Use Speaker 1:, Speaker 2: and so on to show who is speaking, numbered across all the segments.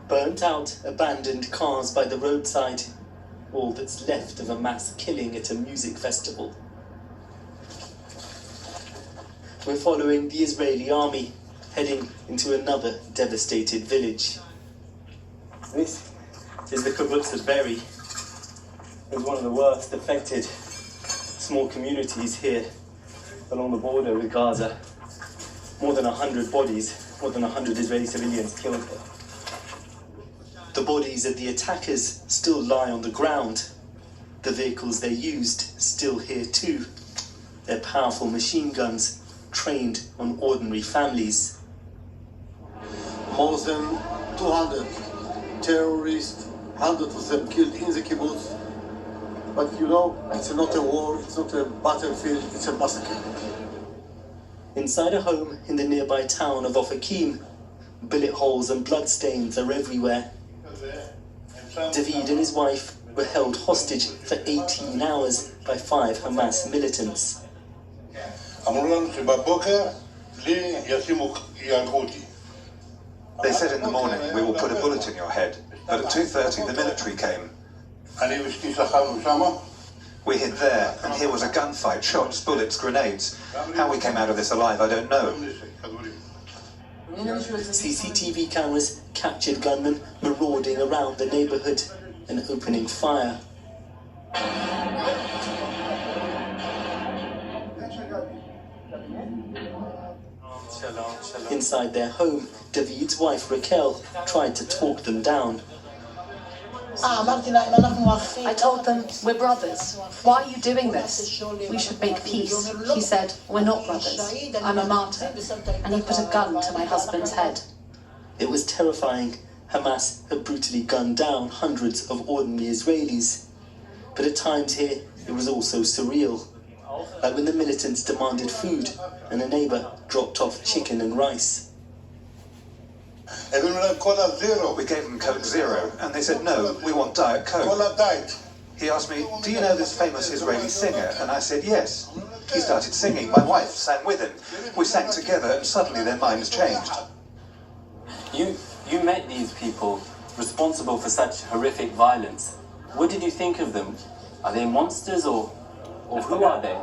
Speaker 1: Burnt out, abandoned cars by the roadside. All that's left of a mass killing at a music festival. We're following the Israeli army, heading into another devastated village. This is the kibbutz of Be'eri. It was one of the worst affected small communities here along the border with Gaza. More than 100 bodies, more than 100 Israeli civilians killed here. The bodies of the attackers still lie on the ground. The vehicles they used still here too. Their powerful machine guns trained on ordinary families.
Speaker 2: More than 200 terrorists, hundreds of them killed in the kibbutz. But you know, it's not a war, it's not a battlefield, it's a massacre.
Speaker 1: Inside a home in the nearby town of Ofakim, bullet holes and bloodstains are everywhere. David and his wife were held hostage for 18 hours by 5 Hamas militants.
Speaker 3: They said in the morning, we will put a bullet in your head, but at 2:30 the military came. We hid there, and here was a gunfight, shots, bullets, grenades. How we came out of this alive, I don't know.
Speaker 1: CCTV cameras captured gunmen marauding around the neighborhood and opening fire. Inside their home, David's wife Raquel tried to talk them down.
Speaker 4: I told them, we're brothers. Why are you doing this? We should make peace. He said, we're not brothers. I'm a martyr. And he put a gun to my husband's head.
Speaker 1: It was terrifying. Hamas had brutally gunned down hundreds of ordinary Israelis. But at times here, it was also surreal. Like when the militants demanded food and a neighbor dropped off chicken and rice.
Speaker 3: We gave them Coke Zero, and they said, no, we want Diet Coke. He asked me, do you know this famous Israeli singer? And I said, yes. He started singing. My wife sang with him. We sang together, and suddenly their minds changed.
Speaker 5: You met these people responsible for such horrific violence. What did you think of them? Are they monsters or who are they?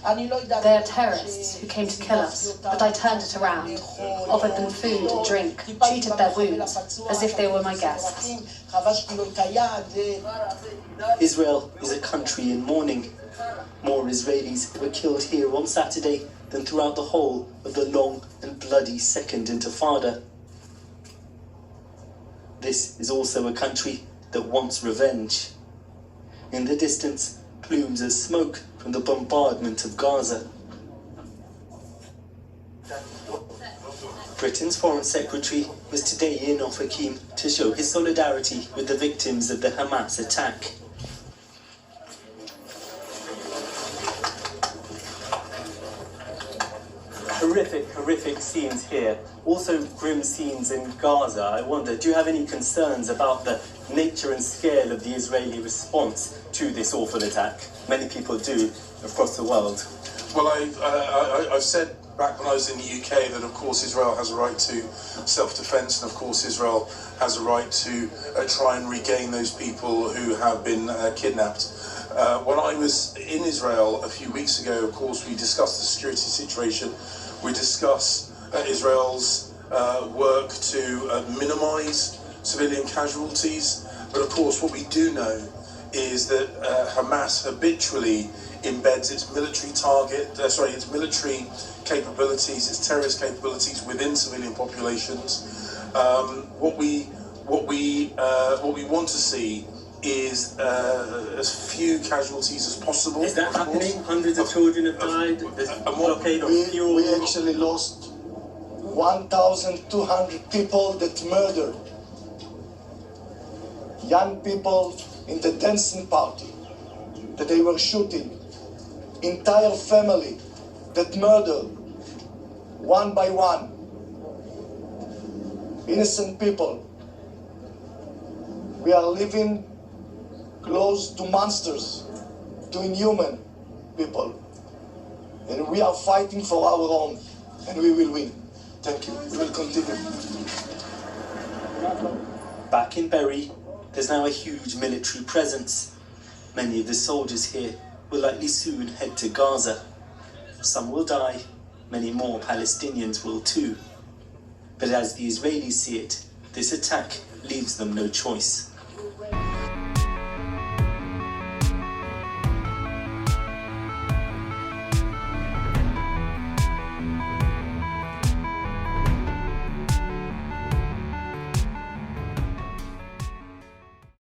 Speaker 4: They are terrorists who came to kill us, but I turned it around, offered them food and drink, treated their wounds as if they were my guests.
Speaker 1: Israel is a country in mourning. More Israelis were killed here on Saturday than throughout the whole of the long and bloody Second Intifada. This is also a country that wants revenge. In the distance, plumes of smoke from the bombardment of Gaza. Britain's Foreign Secretary was today in Ofakim to show his solidarity with the victims of the Hamas attack. Horrific scenes here. Also grim scenes in Gaza. I wonder, do you have any concerns about the nature and scale of the Israeli response to this awful attack? Many people do across the world.
Speaker 6: Well, I've said back when I was in the UK that, of course, Israel has a right to self-defense, and, of course, Israel has a right to try and regain those people who have been kidnapped. When I was in Israel a few weeks ago, of course, we discussed the security situation. We discussed Israel's work to minimize civilian casualties. But, of course, what we do know is that Hamas habitually embeds its military its military capabilities, its terrorist capabilities within civilian populations. What we want to see is as few casualties as possible.
Speaker 1: Is that happening? Hundreds of children have died. There's a blockade of fuel.
Speaker 2: We actually lost 1,200 people that murdered young people in the dancing party that they were shooting, entire family that murdered one by one innocent people. We are living close to monsters, to inhuman people, and we are fighting for our own, and we will win.
Speaker 6: Thank you. We will continue.
Speaker 1: Back in Berry, there's now a huge military presence. Many of the soldiers here will likely soon head to Gaza. Some will die, many more Palestinians will too. But as the Israelis see it, this attack leaves them no choice.